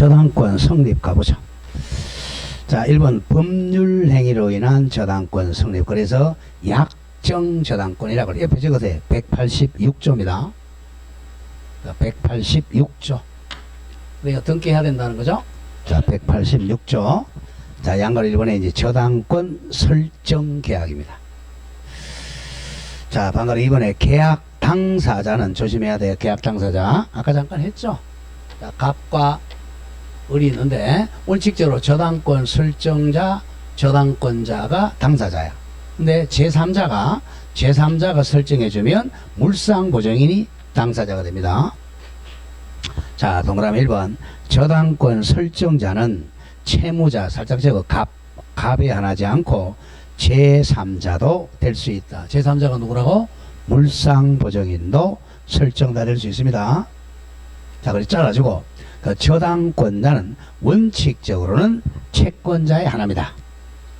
저당권 성립 가보죠. 자, 1번 법률 행위로 인한 저당권 성립. 그래서 약정 저당권이라고 옆에 적으세요. 186조입니다. 186조. 그러니까 등기해야 된다는 거죠. 자, 186조. 자, 양가로 1번에 이제 저당권 설정 계약입니다. 자, 방금 2번에 계약 당사자는 조심해야 돼요. 계약 당사자. 아까 잠깐 했죠. 자, 갑과 을이 있는데 원칙적으로 저당권 설정자, 저당권자가 당사자야. 근데 제3자가 설정해주면 물상보증인이 당사자가 됩니다. 자, 동그라미 1번. 저당권 설정자는 채무자, 살짝 적어 갑에 하나지 않고 제3자도 될 수 있다. 제3자가 누구라고? 물상보증인도 설정다 될 수 있습니다. 자, 그래서 잘라주고, 그 저당권자는 원칙적으로는 채권자의 하나입니다.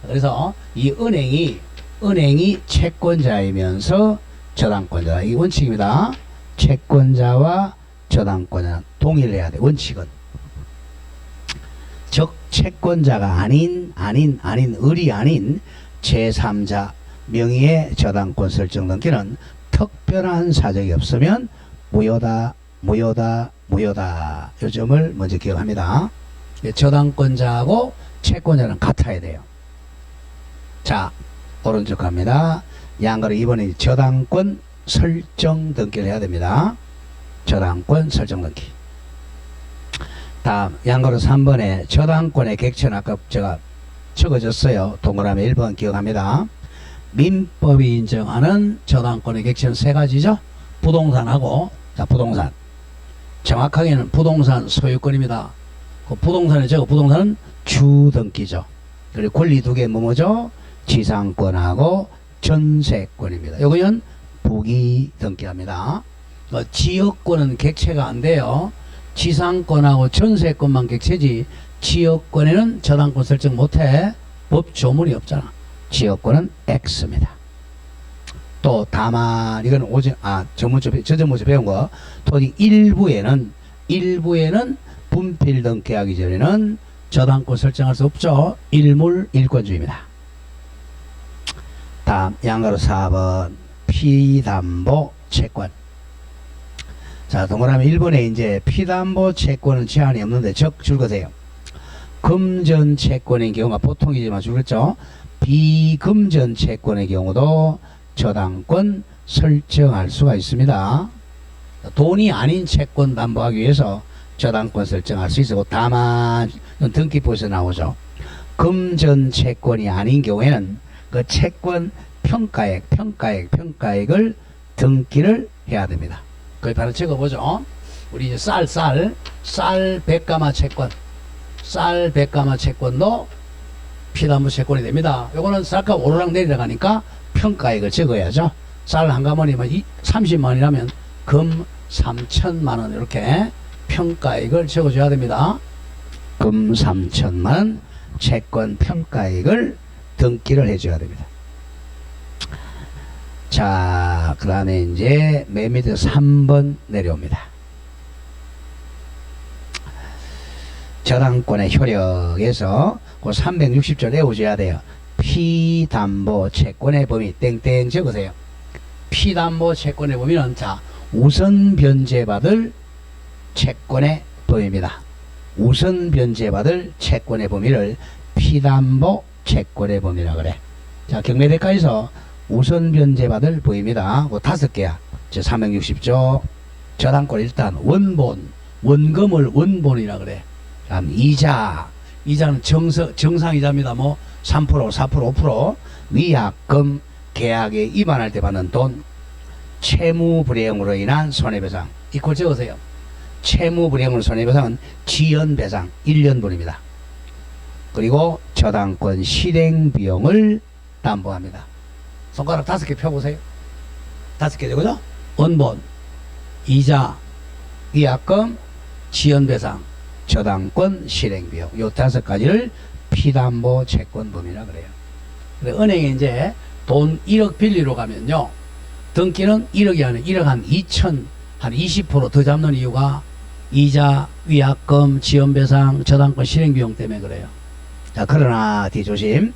그래서 이 은행이 채권자이면서 저당권자. 이 원칙입니다. 채권자와 저당권자는 동일해야 돼. 원칙은. 즉, 채권자가 아닌 을이 아닌 제3자 명의의 저당권 설정 등기는 특별한 사정이 없으면 무효다. 이 점을 먼저 기억합니다. 저당권자하고 채권자는 같아야 돼요. 자, 오른쪽 갑니다. 양가로 2번에 저당권 설정 등기를 해야 됩니다. 저당권 설정 등기. 다음 양가로 3번에 저당권의 객체는 아까 제가 적어줬어요. 동그라미 1번 기억합니다. 민법이 인정하는 저당권의 객체는 세 가지죠. 부동산하고, 자, 부동산. 정확하게는 부동산 소유권입니다. 그 부동산에 적어 부동산은 주등기죠. 그리고 권리 두 개 뭐죠? 지상권하고 전세권입니다. 요거는 부기등기합니다. 지역권은 객체가 안 돼요. 지상권하고 전세권만 객체지 지역권에는 저당권 설정 못해. 법 조문이 없잖아. 지역권은 X입니다. 또 다만 이건 저전문서 배운 거. 토지 일부에는 분필 등기하기 전에는 저당권 설정할 수 없죠. 일물일권주의입니다. 다음 양가로 4번 피담보 채권. 자, 동그라미 1번에 이제 피담보 채권은 제한이 없는데 적 줄거세요. 금전 채권인 경우가 보통이지만 줄겠죠. 비금전 채권의 경우도 저당권 설정할 수가 있습니다. 돈이 아닌 채권 담보하기 위해서 저당권 설정할 수 있고, 다만 등기부에서 나오죠. 금전 채권이 아닌 경우에는 그 채권 평가액을 등기를 해야 됩니다. 그걸 바로 적어보죠. 우리 이제 쌀 100가마 채권, 쌀 100가마 채권도 피담보 채권이 됩니다. 요거는 쌀값 오르락 내리락 하니까 평가액을 적어야죠. 쌀 한 가마니면 30만원이라면 금 3천만원 이렇게 평가액을 적어줘야 됩니다. 금 3천만원 채권 평가액을 등기를 해줘야 됩니다. 자, 그 다음에 이제 맨 밑에 3번 내려옵니다. 저당권의 효력에서 그 360조 외워줘야 돼요. 피담보 채권의 범위 땡땡 적으세요. 피담보 채권의 범위는 자, 우선 변제받을 채권의 범위입니다. 우선 변제받을 채권의 범위를 피담보 채권의 범위라 그래. 자, 경매대가에서 우선 변제받을 범위입니다. 그 5개야. 저 360조. 저당권 일단 원금을 원본이라 그래. 다음 이자는 정상이자입니다. 뭐 3%, 4%, 5%. 위약금 계약에 위반할 때 받는 돈. 채무불이행으로 인한 손해배상. 이꼴 적으세요. 채무불이행으로 손해배상은 지연배상 1년분입니다. 그리고 저당권 실행비용을 담보합니다. 손가락 5개 펴보세요. 5개 되고요. 원본, 이자, 위약금, 지연배상, 저당권 실행비용. 요 5가지를 피담보 채권범위라 그래요. 근데 은행에 이제 돈 1억 빌리러 가면요. 등기는 1억이 아니라 1억 한 2천, 한 20% 더 잡는 이유가 이자, 위약금, 지연배상, 저당권 실행비용 때문에 그래요. 자, 그러나 뒤 조심.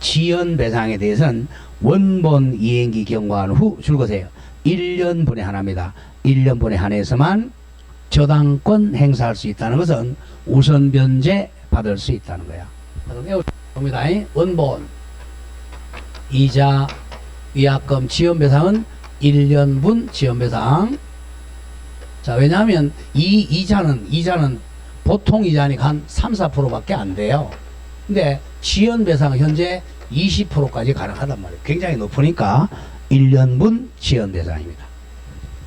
지연배상에 대해서는 원본 이행기 경과한 후 줄거세요. 1년분에 하나입니다. 1년분에 한해서만 저당권 행사할 수 있다는 것은 우선 변제 받을 수 있다는 거야. 그럼 외워봅니다. 원본, 이자, 위약금, 지연배상은 1년분 지연배상. 자, 왜냐하면 이 이자는 보통 이자니까 한 3, 4%밖에 안 돼요. 근데 지연배상은 현재 20%까지 가능하단 말이에요. 굉장히 높으니까 1년분 지연배상입니다.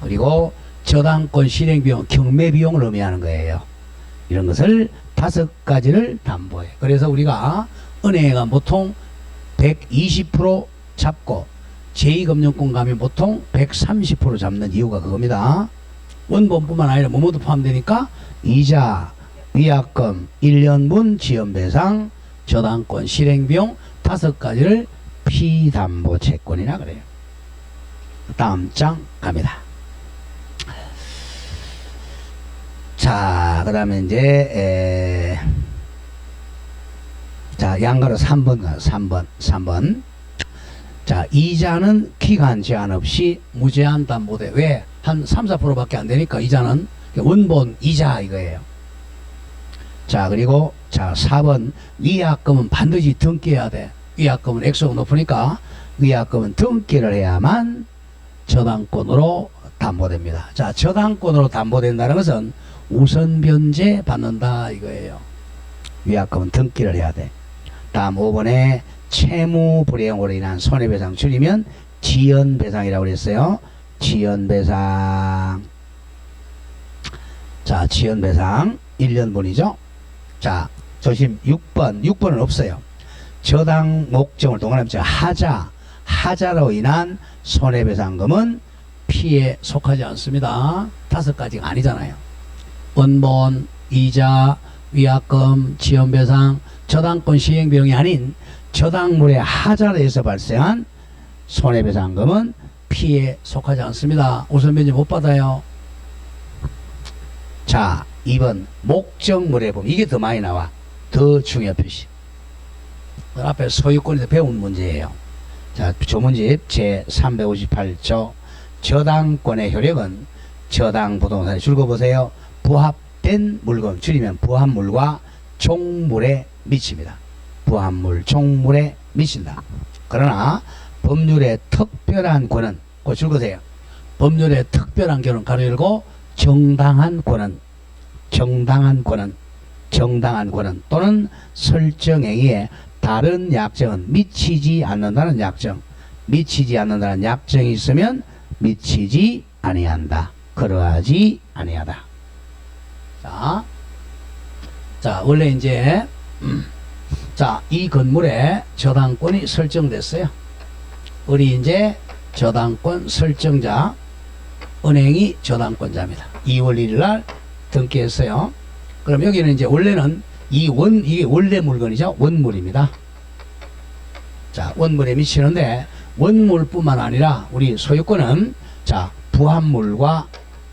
그리고 저당권 실행비용, 경매비용을 의미하는 거예요. 이런 것을 5가지를 담보해. 그래서 우리가 은행은 보통 120% 잡고 제2금융권 가면 보통 130% 잡는 이유가 그겁니다. 원본뿐만 아니라 뭐뭐도 포함되니까 이자, 위약금, 1년분 지연배상, 저당권 실행비용 5가지를 피담보채권이라 그래요. 다음 장 갑니다. 자, 그 다음에 이제 자, 양가로 3번 가요. 3번. 자, 이자는 기간 제한 없이 무제한 담보돼. 왜? 한 3, 4%밖에 안 되니까 이자는 원본 이자 이거예요. 자, 그리고 자, 4번 위약금은 반드시 등기해야 돼. 위약금은 액수가 높으니까 위약금은 등기를 해야만 저당권으로 담보됩니다. 자, 저당권으로 담보된다는 것은 우선 변제 받는다 이거예요. 위약금은 등기를 해야 돼. 다음 5번에 채무 불이행으로 인한 손해배상 줄이면 지연배상이라고 그랬어요. 지연배상. 자, 지연배상 1년분이죠. 자, 조심. 6번은 없어요. 저당 목적을 동그라미 하자로 인한 손해배상금은 피해 속하지 않습니다. 5가지가 아니잖아요. 원본, 이자, 위약금, 지연배상, 저당권 시행비용이 아닌 저당물의 하자로 해서 발생한 손해배상금은 피해에 속하지 않습니다. 우선변제 못 받아요. 자, 2번 목적물의 범위. 이게 더 많이 나와. 더 중요 표시. 앞에 소유권에서 배운 문제예요. 자, 조문집 제358조 저당권의 효력은 저당 부동산에 줄거보세요. 부합된 물건, 줄이면 부합물과 종물에 미칩니다. 부합물, 종물에 미친다. 그러나 법률의 특별한 권은, 꼭 줄거세요. 법률의 특별한 권은 가로 열고 정당한 권은 또는 설정행위에 다른 약정은 미치지 않는다는 약정이 있으면 미치지 아니한다. 그러하지 아니하다. 자, 원래 이제 자, 이 건물에 저당권이 설정됐어요. 우리 이제 저당권 설정자, 은행이 저당권자입니다. 2월 1일 날 등기했어요. 그럼 여기는 이제 원래는 이게 원래 물건이죠. 원물입니다. 자, 원물에 미치는데 원물뿐만 아니라 우리 소유권은 자, 부합물과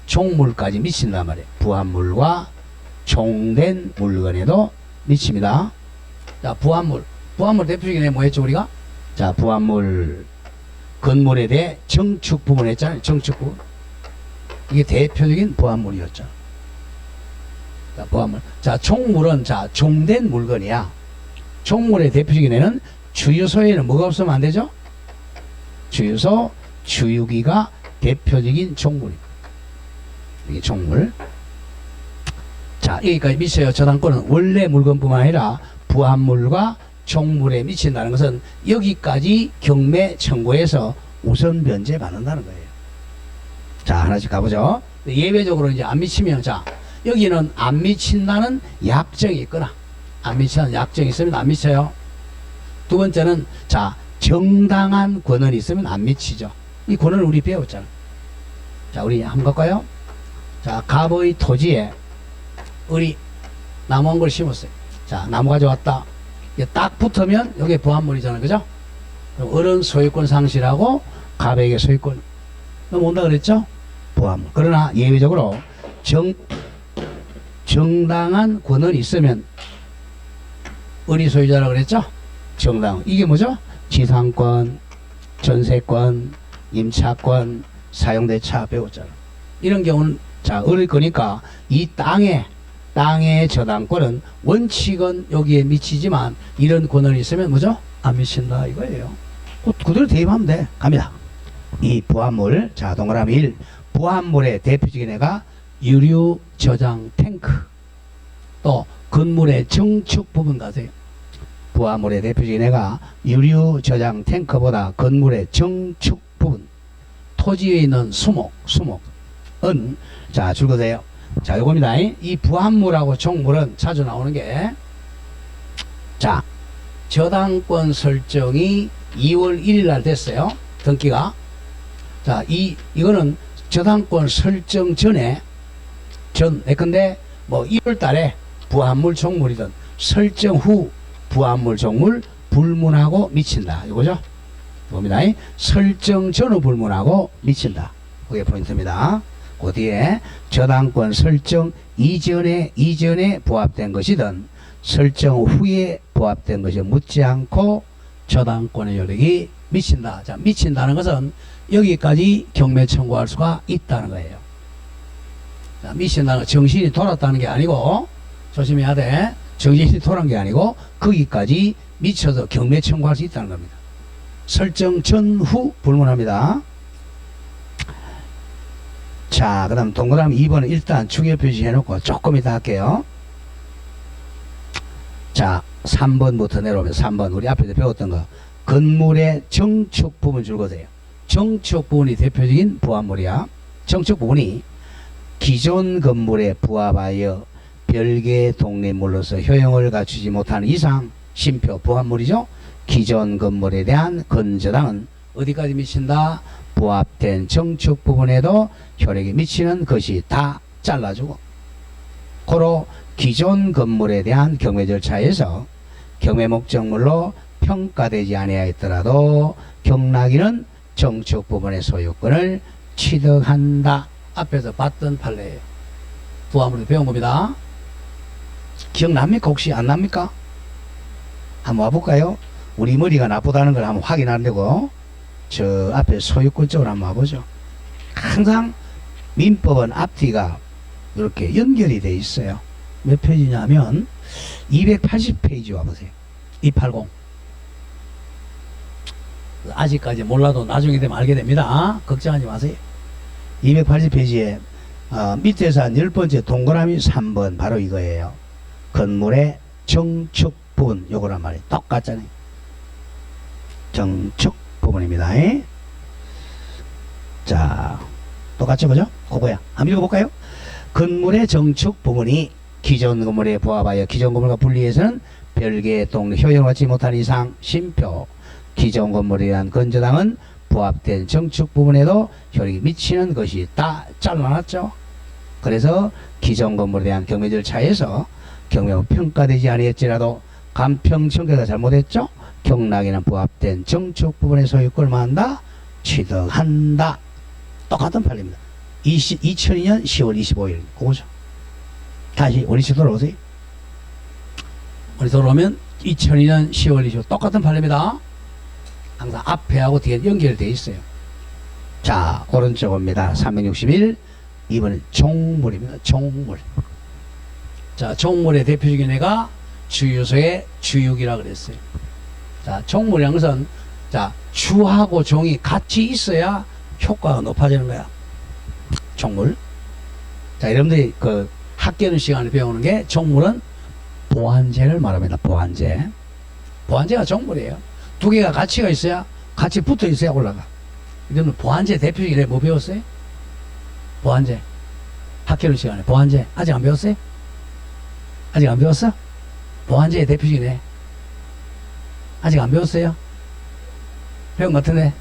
종물까지 미친단 말이에요. 부합물과 종된 물건에도 미칩니다. 자, 부합물 대표적인 뭐 했죠 우리가? 자, 부합물 건물에 대해 정축 부분 했잖아요. 정축 부분. 이게 대표적인 부합물이었죠. 자, 부합물. 자, 종물은 자, 종된 물건이야. 종물의 대표적인 애는 주유소에는 뭐가 없으면 안 되죠? 주유소, 주유기가 대표적인 종물입니다. 이게 종물. 자, 여기까지 미쳐요. 저당권은 원래 물건뿐만 아니라 부합물과 종물에 미친다는 것은 여기까지 경매 청구해서 우선 변제 받는다는 거예요. 자, 하나씩 가보죠. 예외적으로 이제 안 미치면, 자, 여기는 안 미친다는 약정이 있거나 안 미치는 약정이 있으면 안 미쳐요. 두 번째는 자, 정당한 권한이 있으면 안 미치죠. 이 권한을 우리 배웠잖아. 자, 우리 한번 갈까요? 자, 갑의 토지에 우리 나무 한 걸 심었어요. 자, 나무 가져왔다. 이게 딱 붙으면 여기 부합물이잖아요. 그죠? 그럼 어른 소유권 상실하고 갑에게 소유권 넘어온다 그랬죠? 부합물. 그러나 예외적으로 정당한 권한이 있으면 의리 소유자라고 그랬죠? 정당. 이게 뭐죠? 지상권, 전세권, 임차권, 사용대차 배웠잖아. 이런 경우는 자, 의리 거니까 이 땅의 저당권은 원칙은 여기에 미치지만 이런 권한이 있으면 뭐죠? 안 미친다 이거예요. 그대로 대입하면 돼. 갑니다. 이 부합물, 자 동그라미 1, 부합물의 대표적인 애가 유류 저장 탱크. 또 건물의 정축 부분 가세요. 부합물의 대표적인 애가 유류 저장 탱크보다 건물의 정축 부분, 토지 위에 있는 수목은 자 줄거세요. 자 요겁니다. 이 부합물하고 종물은 자주 나오는 게, 자 저당권 설정이 2월 1일 날 됐어요. 등기가. 자 이거는 저당권 설정 전에 근데 뭐 1월 달에 부합물 종물이든 설정 후 부합물 종물 불문하고 미친다 이거죠. 봅니다. 설정 전후 불문하고 미친다. 그게 포인트입니다. 그 뒤에 저당권 설정 이전에 부합된 것이든 설정 후에 부합된 것이 묻지 않고 저당권의 효력이 미친다. 자, 미친다는 것은 여기까지 경매 청구할 수가 있다는 거예요. 자, 미친다는 건 정신이 돌았다는 게 아니고, 조심해야 돼. 정신이 돌아온 게 아니고 거기까지 미쳐서 경매 청구할 수 있다는 겁니다. 설정 전후 불문합니다. 자, 그 다음 동그라미 2번은 일단 추계 표시해 놓고 조금 이따 할게요. 자, 3번부터 내려오면 3번 우리 앞에서 배웠던 거, 건물의 정축 부분 줄거세요. 정축 부분이 대표적인 부합물이야. 정축 부분이 기존 건물에 부합하여 별개의 독립물로서 효용을 갖추지 못하는 이상 신표 부합물이죠. 기존 건물에 대한 건저당은 어디까지 미친다? 부합된 정축 부분에도 효력이 미치는 것이 다 잘라주고, 고로 기존 건물에 대한 경매 절차에서 경매 목적물로 평가되지 아니하였더라도 경락인은 정축 부분의 소유권을 취득한다. 앞에서 봤던 판례예요. 부합물을 배운 겁니다. 기억납니까? 혹시 안 납니까? 한번 와볼까요? 우리 머리가 나쁘다는 걸 한번 확인하려고 저 앞에 소유권 쪽으로 한번 와보죠. 항상 민법은 앞뒤가 이렇게 연결이 돼 있어요. 몇 페이지냐면 280페이지 와보세요. 280. 아직까지 몰라도 나중에 되면 알게 됩니다. 걱정하지 마세요. 280페이지에 밑에서 한 10번째 동그라미 3번 바로 이거예요. 건물의 정축 부분, 요거란 말이에요. 똑같잖아요. 정축 부분입니다. 자, 똑같죠, 그죠? 그거야. 한번 읽어볼까요? 건물의 정축 부분이 기존 건물에 부합하여 기존 건물과 분리해서는 별개의 독립 효용을 갖지 못한 이상 신표 기존 건물에 대한 건저당은 부합된 정축 부분에도 효력이 미치는 것이 다 잘라놨죠. 그래서 기존 건물에 대한 경매 절차에서 경매가 평가되지 아니했지라도 감평 청구가 잘못했죠. 경락에는 부합된 정축 부분의 소유권을 만다 취득한다. 똑같은 판례입니다. 2002년 10월 25일 그거죠. 다시 원리치 돌아오세요. 원리치 돌아오면 2002년 10월 25일 똑같은 판례입니다. 항상 앞에하고 뒤에 연결되어 있어요. 자, 오른쪽입니다. 361. 이번엔 종물입니다. 종물. 자, 종물의 대표적인 애가 주유소의 주육이라고 그랬어요. 자, 종물이라는 것은 자, 주하고 종이 같이 있어야 효과가 높아지는 거야. 종물. 자, 여러분들이 그 학교는 시간에 배우는 게 종물은 보완제를 말합니다. 보완제. 보완제가 종물이에요. 두 개가 같이가 있어야, 같이 붙어 있어야 올라가. 이러면 보완제 대표적인 애 뭐 배웠어요? 보완제. 학교는 시간에 보완제. 아직 안 배웠어요? 아직 안 배웠어? 보완제의 대표적인 애. 아직 안 배웠어요? 배운 것 같은데?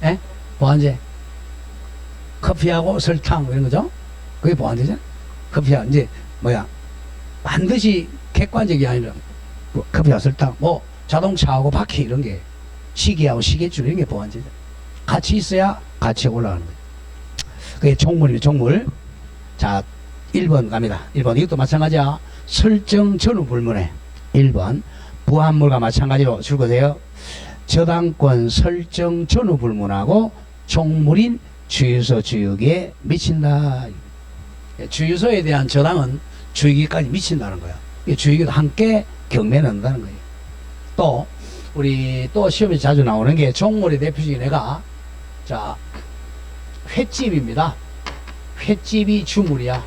예? 보완제. 커피하고 설탕, 이런 거죠? 그게 보완제잖아. 커피하고, 이제, 반드시 객관적이 아니라, 뭐 커피하고 설탕, 뭐, 자동차하고 바퀴, 이런 게, 시계하고 시계줄, 이런 게 보완제죠. 같이 있어야 같이 올라가는 거예요. 그게 종물이에요, 종물. 자, 1번 갑니다. 1번 이것도 마찬가지야. 설정 전후 불문에 1번 부합물과 마찬가지로 줄거세요. 저당권 설정 전후 불문하고 종물인 주유소 주유기에 미친다. 주유소에 대한 저당은 주유기까지 미친다는 거야. 주유기도 함께 경매에 넣는다는 거예요. 또 우리 또 시험에 자주 나오는 게 종물의 대표적인 애가 자 횟집입니다. 횟집이 주물이야.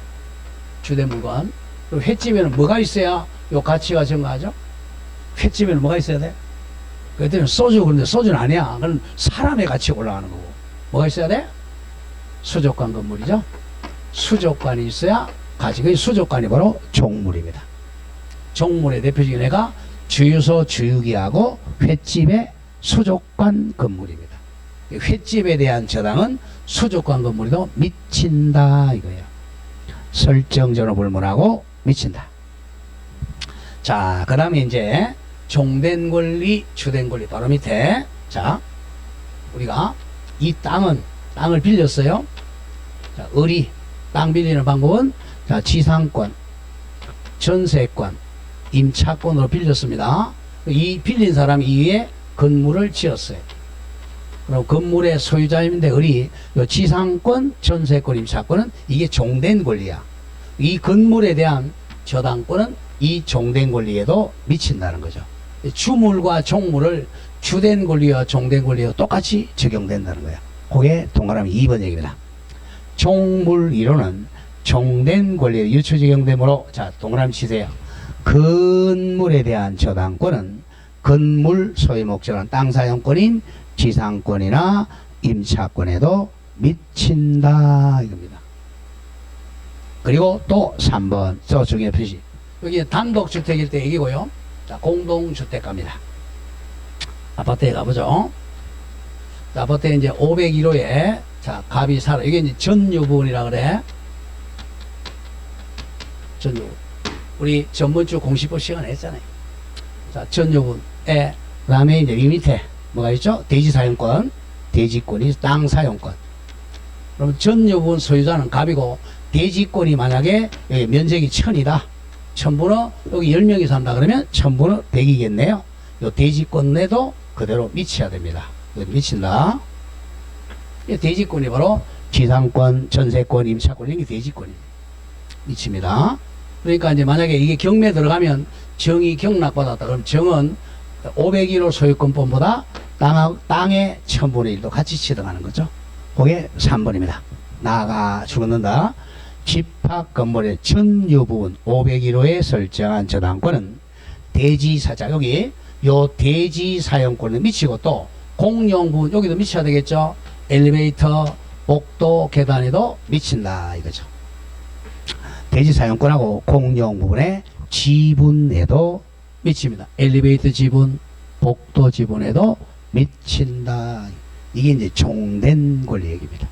주된 물건. 그리고 횟집에는 뭐가 있어야 요 가치가 증가하죠? 횟집에는 뭐가 있어야 돼? 그때는 소주. 그런데 소주는 아니야. 그건 사람의 가치가 올라가는 거고. 뭐가 있어야 돼? 수족관 건물이죠. 수족관이 있어야 가치. 그 수족관이 바로 종물입니다. 종물의 대표적인 애가 주유소 주유기하고 횟집의 수족관 건물입니다. 횟집에 대한 저당은 수족관 건물에도 미친다 이거예요. 설정 전후 불문하고 미친다. 자, 그 다음에 이제 종된 권리, 주된 권리 바로 밑에. 자, 우리가 이 땅을 빌렸어요. 자, 의리, 땅 빌리는 방법은 자, 지상권, 전세권, 임차권으로 빌렸습니다. 이 빌린 사람이 이에 건물을 지었어요. 그럼 건물의 소유자인데 의리, 요 지상권, 전세권, 임차권은 이게 종된 권리야. 이 건물에 대한 저당권은 이 종된 권리에도 미친다는 거죠. 주물과 종물을 주된 권리와 종된 권리와 똑같이 적용된다는 거야. 그게 동그라미 2번 얘기입니다. 종물 이론은 종된 권리에 유추 적용되므로 자, 동그라미 치세요. 건물에 대한 저당권은 건물 소유 목적은 땅 사용권인 지상권이나 임차권에도 미친다 이겁니다. 그리고 또 3번 저 중에 표시. 여기 단독주택일 때 얘기고요. 자, 공동주택 갑니다. 아파트에 가보죠. 자, 아파트에 이제 501호에 자, 갑이 살아. 이게 이제 전유분이라 그래. 전유분. 우리 전번주 공시법 시간에 했잖아요. 자, 전유분에 그다음에 이제 이 밑에 뭐가 있죠? 대지 사용권, 대지권이 땅 사용권. 그럼 전유분 소유자는 갑이고 대지권이 만약에 여기 면적이 1000이다. 1000분의 여기 10명이 산다 그러면 1000분의 100이겠네요. 요 대지권 내도 그대로 미쳐야 됩니다. 미친다. 이 대지권이 바로 지상권, 전세권, 임차권 이런 게 대지권이 미칩니다. 그러니까 이제 만약에 이게 경매 들어가면 정이 경락받았다. 그럼 정은 501호 소유권법보다 땅의 1000분의 1도 같이 취득하는 거죠. 그게 3번입니다. 나가 죽었는다. 집합 건물의 전유 부분 501호에 설정한 저당권은 대지사자 여기 요 대지 사용권은 미치고 또 공용 부분 여기도 미쳐야 되겠죠. 엘리베이터, 복도, 계단에도 미친다 이거죠. 대지 사용권하고 공용 부분의 지분에도 미칩니다. 엘리베이터 지분, 복도 지분에도 미친다. 이게 이제 종된 권리 얘기입니다.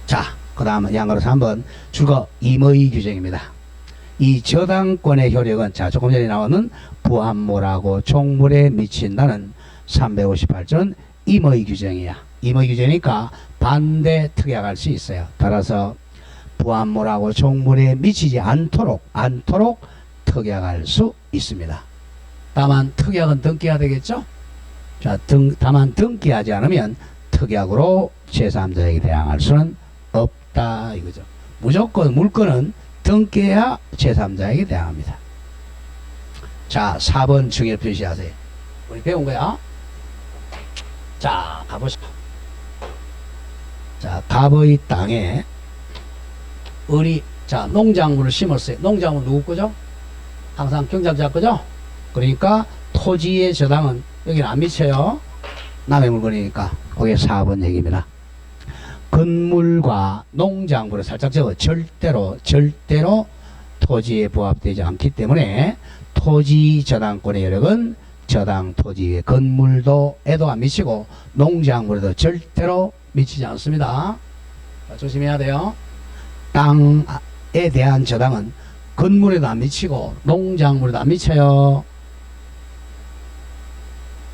자, 그 다음은 양가로서 한번 주거 임의 규정입니다. 이 저당권의 효력은 자, 조금 전에 나오는 부합물하고 종물에 미친다는 358조는 임의 규정이야. 임의 규정이니까 반대 특약할 수 있어요. 따라서 부합물하고 종물에 미치지 않도록 특약할 수 있습니다. 다만 특약은 등기해야 되겠죠? 자, 다만 등기하지 않으면 특약으로 제3자에게 대항할 수는 없다 이거죠. 무조건 물건은 등기해야 제3자에게 대항합니다. 자, 4번 중에 표시하세요. 우리 배운 거야. 자, 가보시죠. 자, 갑의 땅에 을이 자, 농작물을 심었어요. 농작물 누구 거죠? 항상 경작자 거죠? 그러니까 토지의 저당은 여기는 안 미쳐요. 남의 물건이니까. 그게 4번 얘기입니다. 건물과 농작물을 살짝 적어 절대로 토지에 부합되지 않기 때문에 토지 저당권의 여력은 저당 토지의 건물도에도 안 미치고 농작물에도 절대로 미치지 않습니다. 자, 조심해야 돼요. 땅에 대한 저당은 건물에도 안 미치고 농작물에도 안 미쳐요.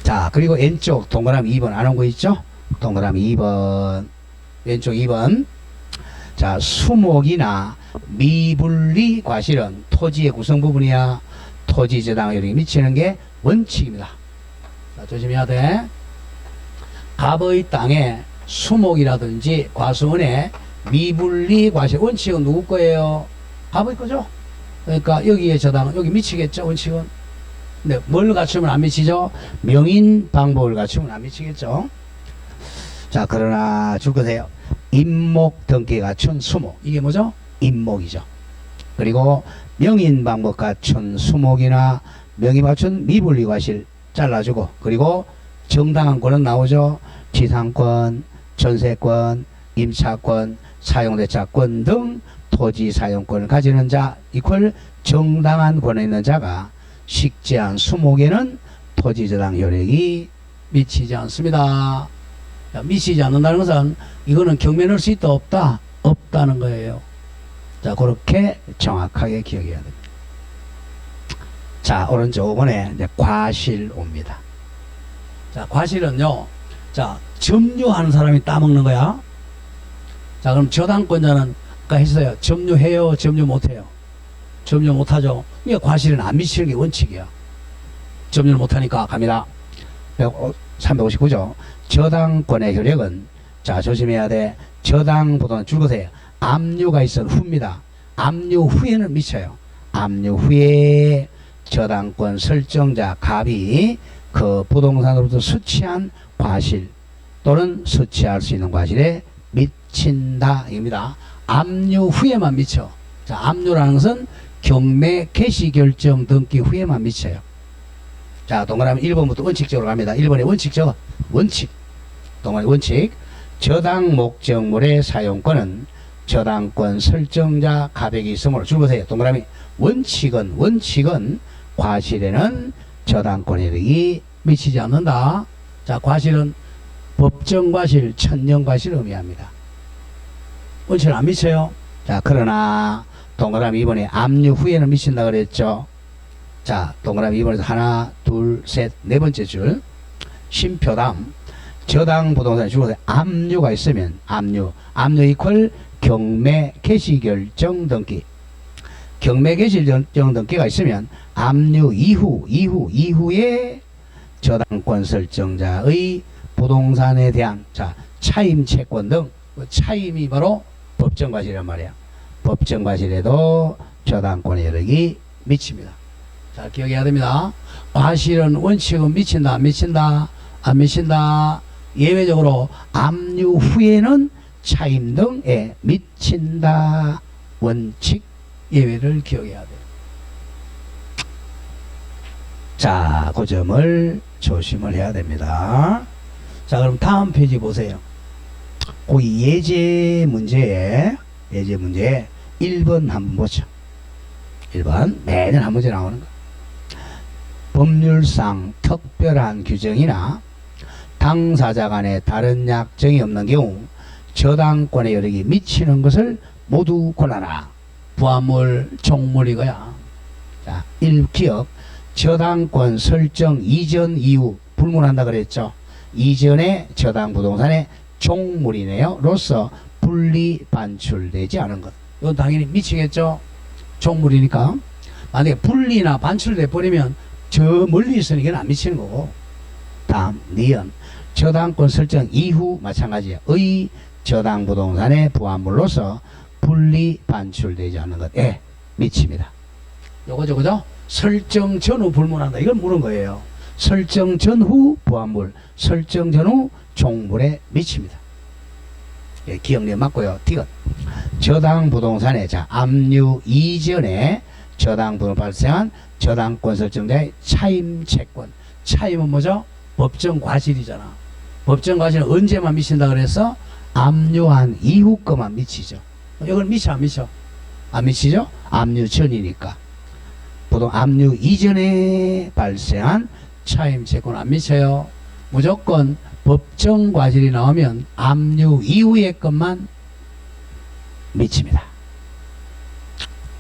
자, 그리고 왼쪽 동그라미 2번 안 온 거 있죠? 동그라미 2번 왼쪽 2번 자, 수목이나 미분리 과실은 토지의 구성 부분이야 토지 저당 효력이 미치는 게 원칙입니다. 자, 조심해야 돼. 갑의 땅에 수목이라든지 과수원에 미분리 과실 원칙은 누구 거예요? 갑의 거죠. 그러니까 여기에 저당 여기 미치겠죠 원칙은. 근데 뭘 갖추면 안 미치죠? 명인 방법을 갖추면 안 미치겠죠. 자, 그러나 줄 거세요. 임목 등기 갖춘 수목 이게 뭐죠? 임목이죠. 그리고 명인 방법 갖춘 수목이나 명의 갖춘 미분리 과실 잘라주고, 그리고 정당한 권은 나오죠. 지상권, 전세권, 임차권, 사용대차권 등 토지 사용권을 가지는 자 이퀄 정당한 권에 있는 자가 식재한 수목에는 토지 저당 효력이 미치지 않습니다. 미치지 않는다는 것은 이거는 경매 넣을 수 있다 없다? 없다는 거예요. 자, 그렇게 정확하게 기억해야 됩니다. 자, 오른쪽 5번에 이제 과실 옵니다. 자, 과실은요, 자, 점유하는 사람이 따먹는 거야. 자, 그럼 저당권자는 아까 했어요. 점유해요, 점유 못해요? 점유 못하죠. 그러니까 과실은 안 미치는 게 원칙이야. 점유를 못하니까 갑니다. 359조. 저당권의 효력은, 자, 조심해야 돼. 저당보다는 줄거세요. 압류가 있어 후입니다. 압류 후에는 미쳐요. 압류 후에 저당권 설정자 갑이 그 부동산으로부터 수취한 과실 또는 수취할 수 있는 과실에 미친다 입니다. 압류 후에만 미쳐. 자, 압류라는 것은 경매 개시 결정 등기 후에만 미쳐요. 자, 동그라미 1번부터 원칙적으로 갑니다. 1번의 원칙적 원칙. 동그라미 원칙. 저당 목적물의 사용권은 저당권 설정자 갑에게 있으므로 줄거세요. 동그라미 원칙은 과실에는 저당권 효력이 미치지 않는다. 자, 과실은 법정과실, 천년과실을 의미합니다. 원칙은 안 미쳐요. 자, 그러나 동그라미 2번에 압류 후에는 미친다 그랬죠. 자, 동그라미 2번에서 하나, 둘, 셋, 네 번째 줄. 심표담. 저당 부동산에 주어서 압류가 있으면 압류 이퀄 경매 개시 결정 등기. 경매 개시 결정 등기가 있으면 압류 이후에 저당권 설정자의 부동산에 대한 자 차임 채권 등 차임이 바로 법정과실이란 말이야. 법정과실에도 저당권의 효력이 미칩니다. 자, 기억해야 됩니다. 과실은 원칙은 미친다 안 미친다? 안 미친다. 예외적으로 압류 후에는 차임 등에 미친다. 원칙 예외를 기억해야 돼요. 자, 그 점을 조심을 해야 됩니다. 자, 그럼 다음 페이지 보세요. 거기 예제 문제에 1번 한번 보죠. 1번 매년 한 문제 나오는 거. 법률상 특별한 규정이나 당사자 간에 다른 약정이 없는 경우 저당권의 효력이 미치는 것을 모두 골라라. 부합물, 종물 이거야. 자, 1기억 저당권 설정 이전 이후 불문한다 그랬죠. 이전에 저당 부동산의 종물이네요. 로서 분리 반출되지 않은 것. 이건 당연히 미치겠죠. 종물이니까. 만약에 분리나 반출돼 버리면 저 멀리 있으니 이건 안 미치는 거고. 다음 니은 저당권 설정 이후 마찬가지예요. 의 저당 부동산의 부합물로서 분리 반출되지 않는 것에 미칩니다. 요거죠, 그죠? 설정 전후 불문한다. 이걸 물은 거예요. 설정 전후 부합물, 설정 전후 종물에 미칩니다. 예, 기억력 맞고요. 디귿 저당 부동산의 자 압류 이전에 저당 부동산 발생한 저당권 설정자의 차임 채권. 차임은 뭐죠? 법정 과실이잖아. 법정 과실은 언제만 미친다 그래서 압류한 이후 거만 미치죠. 이걸 미쳐 안 미쳐? 안 미치죠? 압류 전이니까. 보통 압류 이전에 발생한 차임 채권 안 미쳐요. 무조건 법정 과실이 나오면 압류 이후의 것만 미칩니다.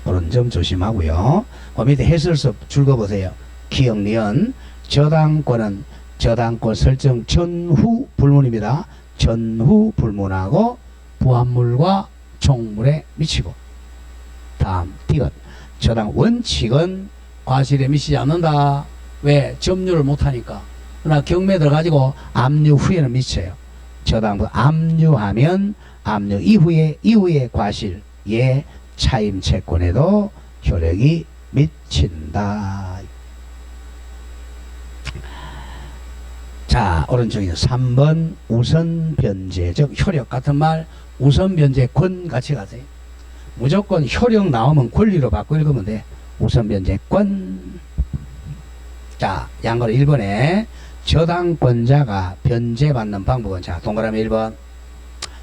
그런 점 조심하고요. 그 밑에 해설서 줄거보세요. 기억 니은 저당권은 저당권 설정 전후 불문입니다. 전후 불문하고 부합물과 종물에 미치고. 다음 디귿. 저당 원칙은 과실에 미치지 않는다. 왜? 점유를 못하니까. 그러나 경매 들어가지고 압류 후에는 미쳐요. 저당 압류하면 압류 이후에 과실의 차임 채권에도 효력이 미친다. 자, 오른쪽에 3번 우선 변제, 즉 효력 같은 말 우선 변제 권 같이 가세요. 무조건 효력 나오면 권리로 바꿔 읽으면 돼. 우선 변제 권. 자, 양거로 1번에 저당권자가 변제받는 방법은, 자, 동그라미 1번.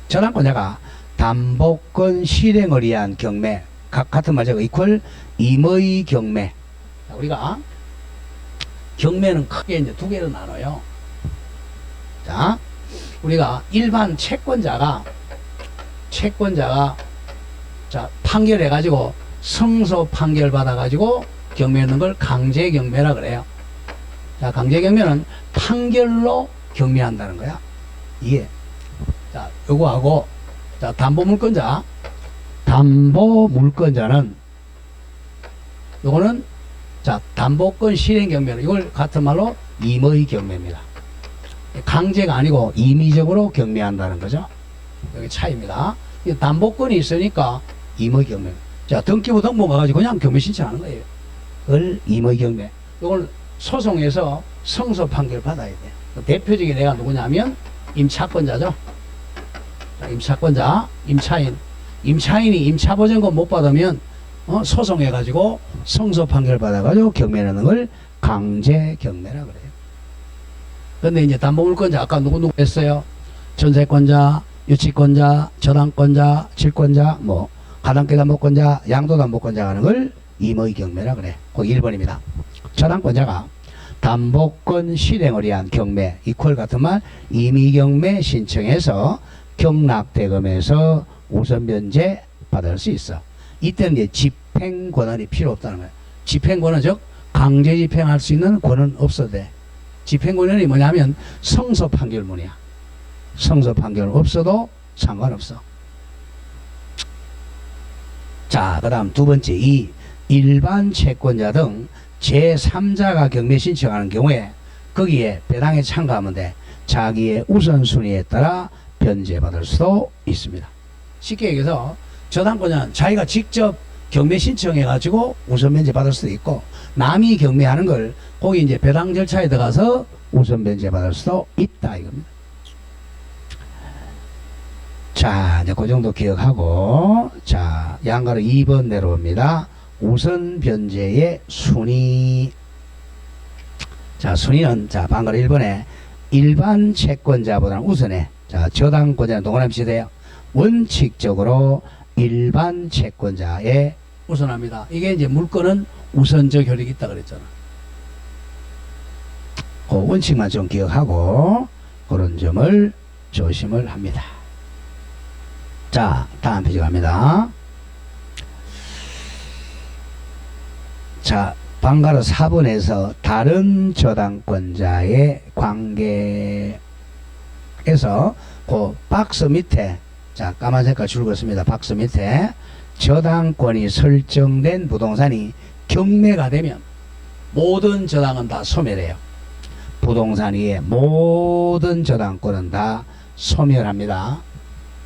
저당권자가 담보권 실행을 위한 경매, 같은 말자가 이퀄 임의 경매. 자, 우리가 경매는 크게 이제 두 개로 나눠요. 자, 우리가 일반 채권자가 자, 판결해 가지고 승소 판결 받아 가지고 경매하는 걸 강제 경매라 그래요. 자, 강제 경매는 판결로 경매한다는 거야. 이게 자, 요거하고, 자, 담보물권자는 요거는, 자, 담보권 실행 경매는 이걸 같은 말로 임의 경매입니다. 강제가 아니고 임의적으로 경매한다는 거죠. 여기 차이입니다. 담보권이 있으니까 임의 경매. 자, 등기부 등본 가가지고 그냥 경매 신청하는 거예요. 그걸 임의 경매. 이걸 소송에서 승소 판결 받아야 돼. 대표적인 애가 누구냐면 임차권자죠. 자, 임차권자, 임차인이 임차보증금 못 받으면 소송해가지고 승소 판결 받아가지고 경매하는 걸 강제 경매라 그래요. 근데 이제 담보물권자 아까 누구 했어요? 전세권자, 유치권자, 저당권자, 질권자, 뭐 가당권 담보권자, 양도 담보권자 하는 걸 임의 경매라 그래. 거기 1번입니다. 저당권자가 담보권 실행을 위한 경매, 이퀄 같은 말 임의경매 신청해서 경락대금에서 우선 변제 받을 수 있어. 이때는 이제 집행 권한이 필요 없다는 거야. 집행 권한 즉 강제 집행할 수 있는 권은 없어도 돼. 집행 권한이 뭐냐면 승소 판결문이야. 승소 판결 없어도 상관없어. 자, 그 다음 두 번째, 이 일반 채권자 등 제3자가 경매 신청하는 경우에 거기에 배당에 참가하면 돼. 자기의 우선순위에 따라 변제받을 수도 있습니다. 쉽게 얘기해서 저당권자는 자기가 직접 경매 신청해가지고 우선 변제 받을 수도 있고, 남이 경매하는 걸 거기 이제 배당 절차에 들어가서 우선 변제 받을 수도 있다 이겁니다. 자, 이제 그 정도 기억하고, 자, 양가로 2번 내려옵니다. 우선 변제의 순위. 자, 순위는, 자, 방가로 1번에 일반 채권자보다는 우선해. 자, 저당권자는 동그라미 치세요. 원칙적으로 일반 채권자에 우선합니다. 이게 이제 물건은 우선적 효력이 있다 그랬잖아. 그 원칙만 좀 기억하고 그런 점을 조심을 합니다. 자, 다음 페이지 갑니다. 자, 방가로 4번에서 다른 저당권자의 관계에서 그 박스 밑에, 자, 까만 색깔 줄 긋습니다. 박스 밑에 저당권이 설정된 부동산이 경매가 되면 모든 저당은 다 소멸해요. 부동산 위에 모든 저당권은 다 소멸합니다.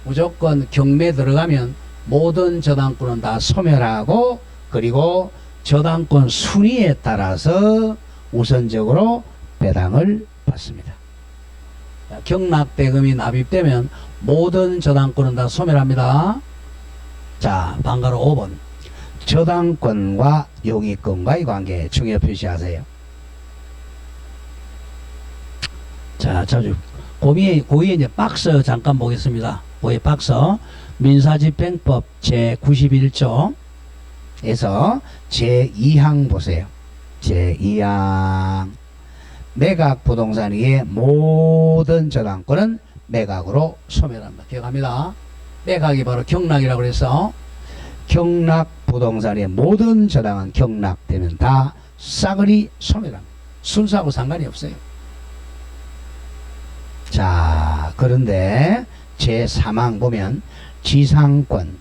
무조건 경매 들어가면 모든 저당권은 다 소멸하고, 그리고 저당권 순위에 따라서 우선적으로 배당을 받습니다. 경락대금이 납입되면 모든 저당권은 다 소멸합니다. 자, 방가로 5번. 저당권과 용익권과의 관계 중요 표시하세요. 자, 자주 고위에 이제 박스 잠깐 보겠습니다. 고위 박스 민사집행법 제91조에서 제2항 보세요. 제2항 매각 부동산 위에 모든 저당권은 매각으로 소멸합니다. 기억합니다. 매각이 바로 경락이라고 해서 경락 부동산의 모든 저당은 경락되면 다 싸그리 소멸합니다. 순수하고 상관이 없어요. 자, 그런데 제3항 보면 지상권,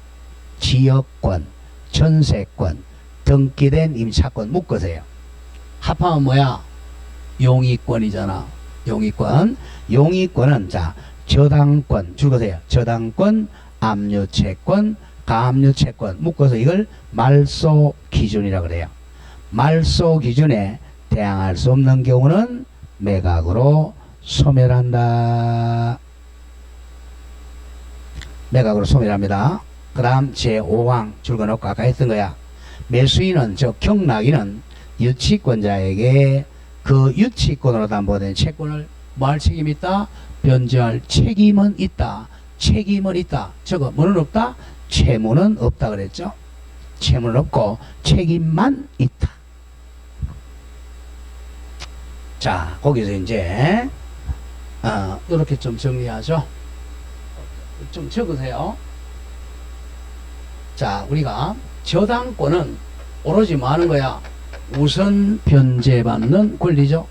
지역권, 전세권, 등기된 임차권 묶으세요. 합하면 뭐야? 용의권이잖아. 용의권. 용의권은 자 저당권 줄거세요. 저당권, 압류채권, 가압류채권 묶어서 이걸 말소 기준이라 그래요. 말소 기준에 대항할 수 없는 경우는 매각으로 소멸한다. 매각으로 소멸합니다. 그 다음 제5항 줄거놓고 아까 했던 거야. 매수인은 즉 경락인은 유치권자에게 그 유치권으로 담보된 채권을 뭐 할 책임이 있다? 변제할 책임은 있다. 책임은 있다. 저거 뭐는 없다? 채무는 없다 그랬죠. 채무는 없고 책임만 있다. 자, 거기서 이제 이렇게 좀 정리하죠. 좀 적으세요. 자, 우리가 저당권은 오로지 뭐 하는 거야? 우선 변제받는 권리죠.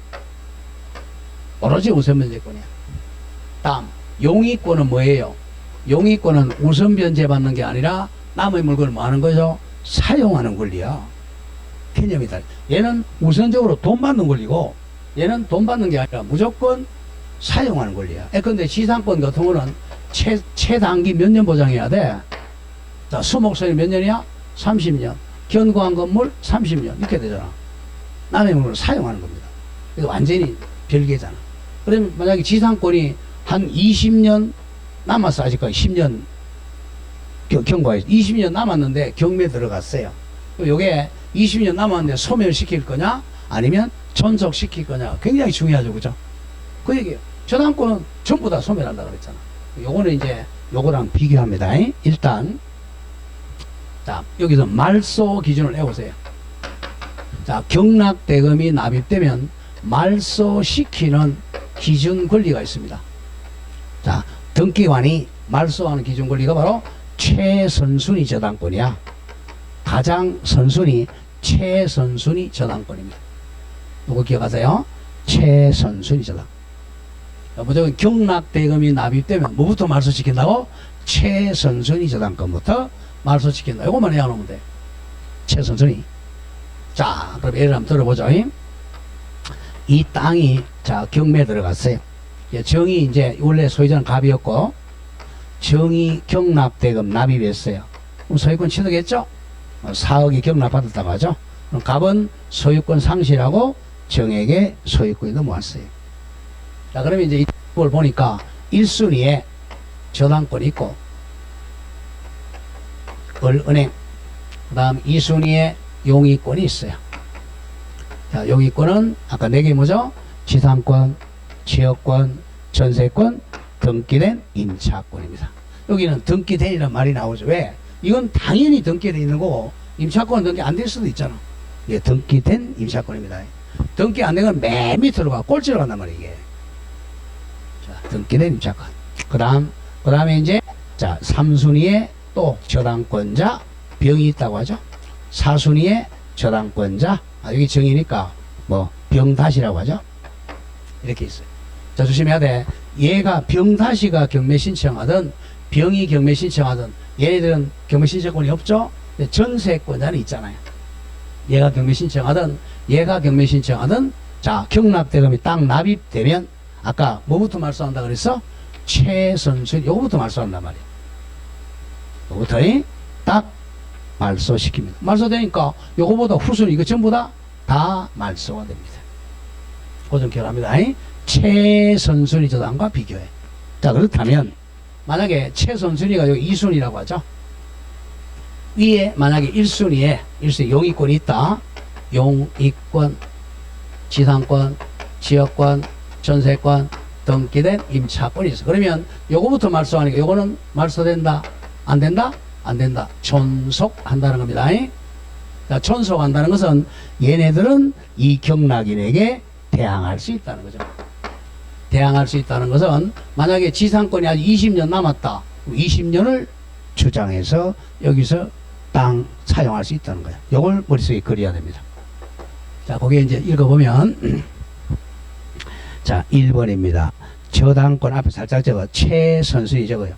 오로지 우선 변제권이야. 다음, 용의권은 뭐예요? 용의권은 우선 변제받는 게 아니라 남의 물건을 뭐 하는 거죠? 사용하는 권리야. 개념이 달라. 얘는 우선적으로 돈 받는 권리고 얘는 돈 받는 게 아니라 무조건 사용하는 권리야. 근데 지상권 같은 거는 최단기 몇 년 보장해야 돼? 자, 수목선이 몇 년이야? 30년. 견고한 건물 30년. 이렇게 되잖아. 남의 물건을 사용하는 겁니다. 이거 완전히 별개잖아. 그러면 만약에 지상권이 한 20년 남았어. 아직까지 10년 경과에 20년 남았는데 경매 들어갔어요. 요게 20년 남았는데 소멸시킬 거냐? 아니면 존속시킬 거냐? 굉장히 중요하죠. 그죠? 그 얘기예요. 저당권은 전부 다 소멸한다 그랬잖아. 요거는 이제 요거랑 비교합니다. 일단 자, 여기서 말소 기준을 외우세요. 자, 경락대금이 납입되면 말소시키는 기준 권리가 있습니다. 자, 등기관이 말소하는 기준 권리가 바로 최선순위 저당권이야. 가장 선순위 최선순위 저당권입니다. 이거 기억하세요. 최선순위 저당. 무조건 경락대금이 납입되면 뭐부터 말소시킨다고? 최선순위 저당권부터 말소시킨다. 이것만 해야 하면 돼. 최선순위. 자, 그럼 예를 한번 들어보죠. 이 땅이 자 경매에 들어갔어요. 정이 이제 원래 소유자는 갑이었고 정이 경락대금 납입했어요. 그럼 소유권 취득했죠? 4억이 경락받았다고 하죠. 그럼 갑은 소유권 상실하고 정에게 소유권이 넘어왔어요. 자, 그러면 이제 이걸 보니까 1순위에 저당권이 있고 은행, 그 다음 2순위에 용의권이 있어요. 자, 용의권은 아까 4개 뭐죠? 지상권, 지역권, 전세권, 등기된 임차권입니다. 여기는 등기된이라는 말이 나오죠. 왜? 이건 당연히 등기되어 있는 거고 임차권은 등기 안 될 수도 있잖아. 예, 등기된 임차권입니다. 등기 안 된 건 맨 밑으로 가 꼴찌로 간단 말이에요. 이게. 자, 등기된 임차권. 그 다음에 이제 자 3순위에 또 저당권자 병이 있다고 하죠. 4순위에 저당권자 여기 정이니까 뭐 병다시라고 하죠. 이렇게 있어요. 자, 조심해야 돼. 얘가 병다시가 경매 신청하든 병이 경매 신청하든 얘네들은 경매 신청권이 없죠. 전세권자는 있잖아요. 얘가 경매 신청하든 얘가 경매 신청하든 자 경락대금이 딱 납입되면 아까 뭐부터 말소한다 그랬어? 최선순위 요거부터 말소한단 말이야. 요거부터 딱 말소시킵니다. 말소되니까 요거보다 후순위 이거 전부 다 말소가 됩니다. 고정 기억합니다. 최선순위 저당과 비교해. 자, 그렇다면 만약에 최선순위가 여기 2순위라고 하죠. 위에 만약에 1순위에 용의권이 있다. 용의권, 지상권, 지역권, 전세권, 등기된 임차권이 있어. 그러면 요거부터 말소하니까 요거는 말소된다? 안 된다? 안 된다. 존속한다는 겁니다. 자, 존속한다는 것은 얘네들은 이 경락인에게 대항할 수 있다는 거죠. 대항할 수 있다는 것은 만약에 지상권이 아직 20년 남았다. 20년을 주장해서 여기서 땅 사용할 수 있다는 거예요. 이걸 머릿속에 그려야 됩니다. 자, 거기에 이제 읽어보면 자, 1번입니다. 저당권 앞에 살짝 적어 최선순위 적어요.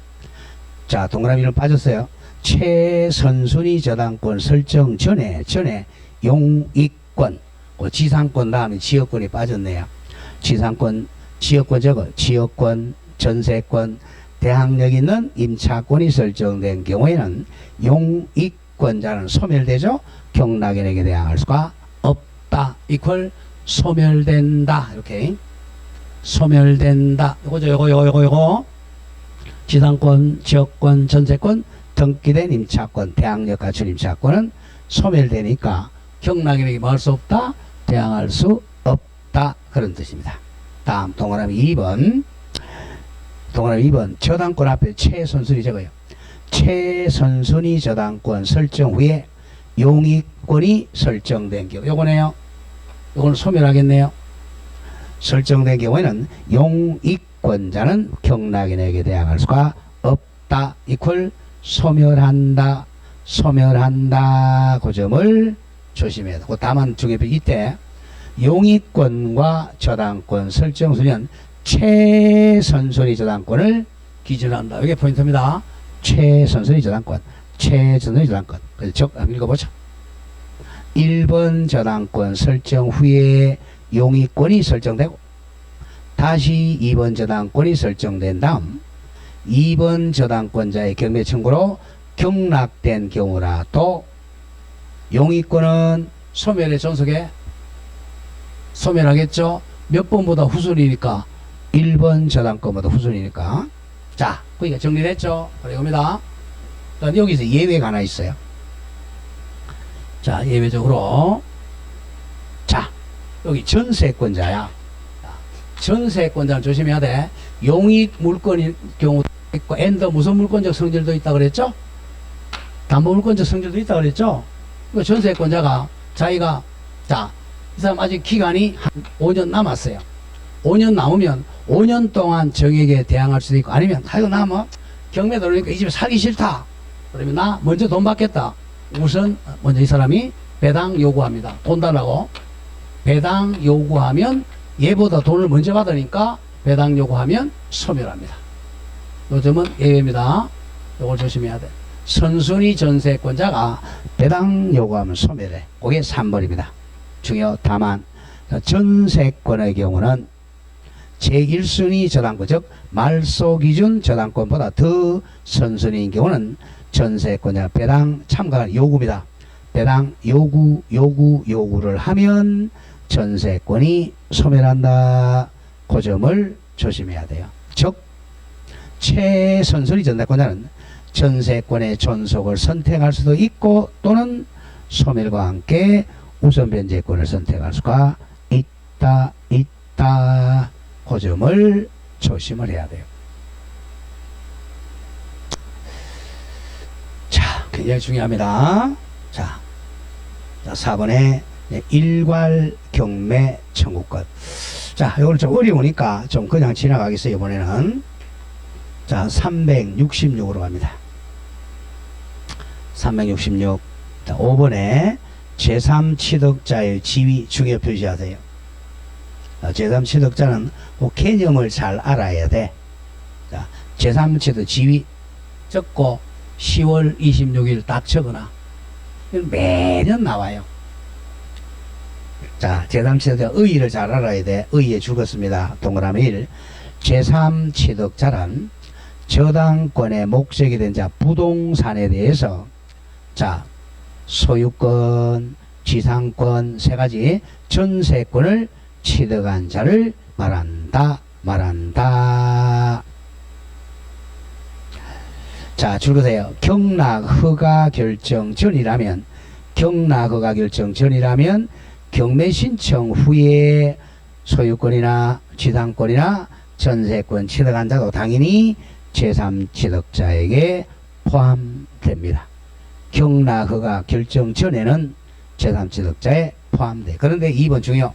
자, 동그라미 이름 빠졌어요. 최선순위 저당권 설정 전에 용익권, 지상권 다음에 지역권이 빠졌네요. 지상권, 지역권 저거, 지역권, 전세권, 대항력 있는 임차권이 설정된 경우에는 용익권자는 소멸되죠. 경락인에게 대항할 수가 없다. 이퀄 소멸된다. 이렇게 소멸된다. 요거 지상권, 지역권, 전세권, 등기된 임차권, 대항력 갖춘 임차권은 소멸되니까 경락인에게 뭐 할 수 없다? 대항할 수 없다. 그런 뜻입니다. 다음 동그라미 2번. 동그라미 2번. 저당권 앞에 최선순위 적어요. 최선순위 저당권 설정 후에 용익권이 설정된 경우. 요거네요. 요거는 소멸하겠네요. 설정된 경우에는 용익권자는 경락인에게 대항할 수가 없다. 이퀄 소멸한다. 소멸한다. 그 점을 조심해야 돼. 그 다만 중에 이때 용익권과 저당권 설정 순위는 최선순위 저당권을 기준한다. 이게 포인트입니다. 최선순위 저당권, 최선순위 저당권. 그래서 적 한번 읽어보죠. 1번 저당권 설정 후에 용익권이 설정되고 다시 2번 저당권이 설정된 다음 2번 저당권자의 경매 청구로 경락된 경우라도 용익권은 소멸의 존속에 소멸하겠죠. 몇 번보다 후순위니까 1번 저당권보다 후순위니까. 자, 그러니까 정리됐죠. 그래 이겁니다. 여기서 예외가 하나 있어요. 자, 예외적으로 자, 여기 전세권자야. 전세권자는 조심해야 돼. 용익 물건일 경우도 있고 엔더 무슨 물권적 성질도 있다 그랬죠? 담보 물권적 성질도 있다 그랬죠? 그 전세권자가 자기가 자, 이 사람 아직 기간이 한 5년 남았어요. 5년 남으면 5년 동안 정액에 대항할 수도 있고 아니면 이거 나 뭐 경매 들어오니까 이 집에 살기 싫다. 그러면 나 먼저 돈 받겠다. 우선 먼저 이 사람이 배당 요구합니다. 돈 달라고. 배당 요구하면 얘보다 돈을 먼저 받으니까 배당 요구하면 소멸합니다. 요 점은 예외입니다. 요걸 조심해야 돼. 선순위 전세권자가 배당 요구하면 소멸해. 그게 3번입니다. 중요 다만 전세권의 경우는 제1순위 저당권 즉 말소기준 저당권보다 더 선순위인 경우는 전세권자 배당 참가 요구입니다. 배당 요구를 하면 전세권이 소멸한다. 그 점을 조심해야 돼요. 즉 최선순위 전세권자는 전세권의 존속을 선택할 수도 있고 또는 소멸과 함께 우선 변제권을 선택할 수가 있다. 그 점을 조심을 해야 돼요. 자, 굉장히 중요합니다. 자 4번에 일괄 경매 청구권. 자, 이걸 좀 어려우니까 좀 그냥 지나가겠어요. 이번에는 자 366으로 갑니다. 366. 자, 5번에 제3취득자의 지위 중요 표시하세요. 제3취득자는 그 개념을 잘 알아야 돼. 자, 제3취득 지위 적고 10월 26일 딱 적어놔. 매년 나와요. 자, 제3취득자 의의를 잘 알아야 돼. 의의에 죽었습니다. 동그라미 1. 제3취득자란 저당권의 목적이 된 자 부동산에 대해서 자 소유권, 지상권 세 가지 전세권을 취득한 자를 말한다. 자, 줄거세요. 경락허가 결정 전이라면 경매 신청 후에 소유권이나 지상권이나 전세권 취득한 자도 당연히 제3취득자에게 포함됩니다. 경락허가 결정 전에는 제3취득자에 포함돼. 그런데 2번 중요.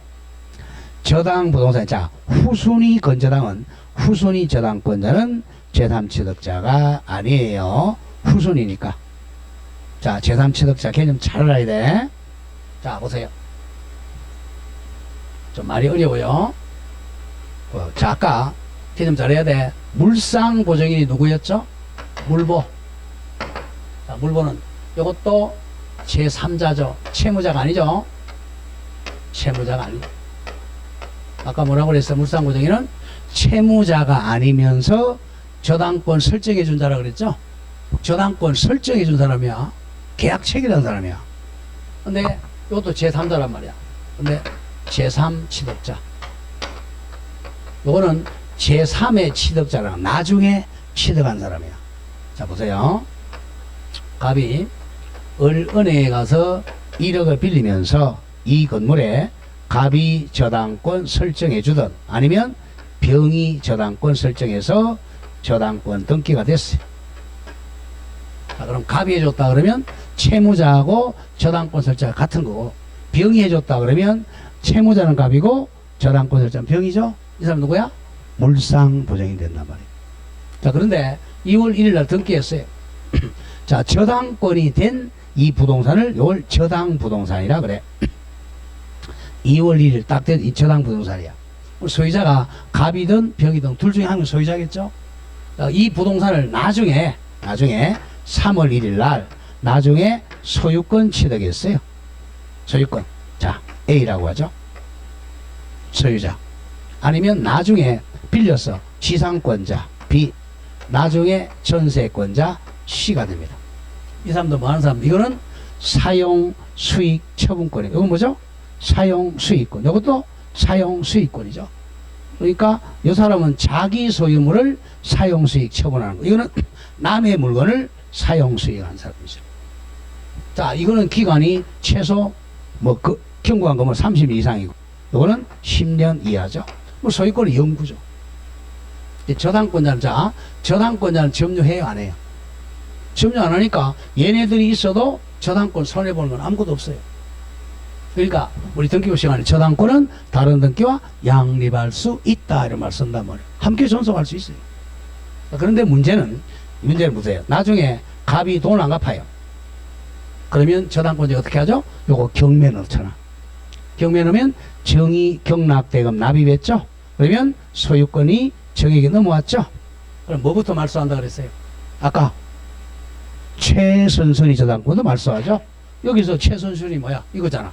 저당 부동산. 자, 후순위 건저당은 후순위 저당권자는 제3취득자가 아니에요. 후순위니까. 자, 제3취득자 개념 잘 알아야 돼. 자, 보세요. 좀 말이 어려워요. 자, 아까 개념 잘해야 돼. 물상 보증인이 누구였죠? 물보. 자, 물보는 이것도 제3자죠. 채무자가 아니죠. 채무자가 아니죠. 아까 뭐라고 그랬어요? 물상고정에는 채무자가 아니면서 저당권 설정해 준 자라 그랬죠. 저당권 설정해 준 사람이야. 계약 체결한 사람이야. 근데 이것도 제3자란 말이야. 근데 제3 취득자. 요거는 제3의 취득자랑 나중에 취득한 사람이야. 자, 보세요. 갑이 은행에 가서 1억을 빌리면서 이 건물에 갑이 저당권 설정해 주든 아니면 병이 저당권 설정해서 저당권 등기가 됐어요. 자, 그럼 갑이 해줬다 그러면 채무자하고 저당권 설정이 같은 거고, 병이 해줬다 그러면 채무자는 갑이고 저당권 설정은 병이죠. 이 사람 누구야? 물상보증이 된단 말이에요. 자, 그런데 2월 1일 날 등기했어요. 자, 저당권이 된 이 부동산을 요걸 저당부동산이라 그래. 2월 1일 딱 된 이 저당부동산이야. 소유자가 갑이든 병이든 둘 중에 한 명 소유자겠죠. 이 부동산을 나중에 3월 1일 날 나중에 소유권 취득했어요. 소유권. 자, A라고 하죠. 소유자. 아니면 나중에 빌려서 지상권자 B, 나중에 전세권자 C가 됩니다. 이 사람도 뭐 하는 사람? 이거는 사용수익처분권이에요. 이건 뭐죠? 사용수익권. 이것도 사용수익권이죠. 그러니까 이 사람은 자기 소유물을 사용수익 처분하는 거. 이거는 남의 물건을 사용수익하는 사람이죠. 자, 이거는 기간이 최소 경고한 거면 30일 이상이고, 이거는 10년 이하죠. 소유권은 영구죠. 저당권자는, 저당권자는 점유해요, 안 해요? 점유 안 하니까 얘네들이 있어도 저당권 손해보는 건 아무것도 없어요. 그러니까 우리 등기부 시간에 저당권은 다른 등기와 양립할 수 있다 이런 말 쓴단 말이에요. 함께 존속할 수 있어요. 그런데 문제는 보세요. 나중에 갑이 돈을 안 갚아요. 그러면 저당권자 어떻게 하죠? 요거 경매 넣잖아. 경매 넣으면 정의 경락대금 납입했죠. 그러면 소유권이 정에게 넘어왔죠. 그럼 뭐부터 말소한다 그랬어요? 아까 최선순위 저당권도 말소하죠. 여기서 최선순위 뭐야? 이거잖아.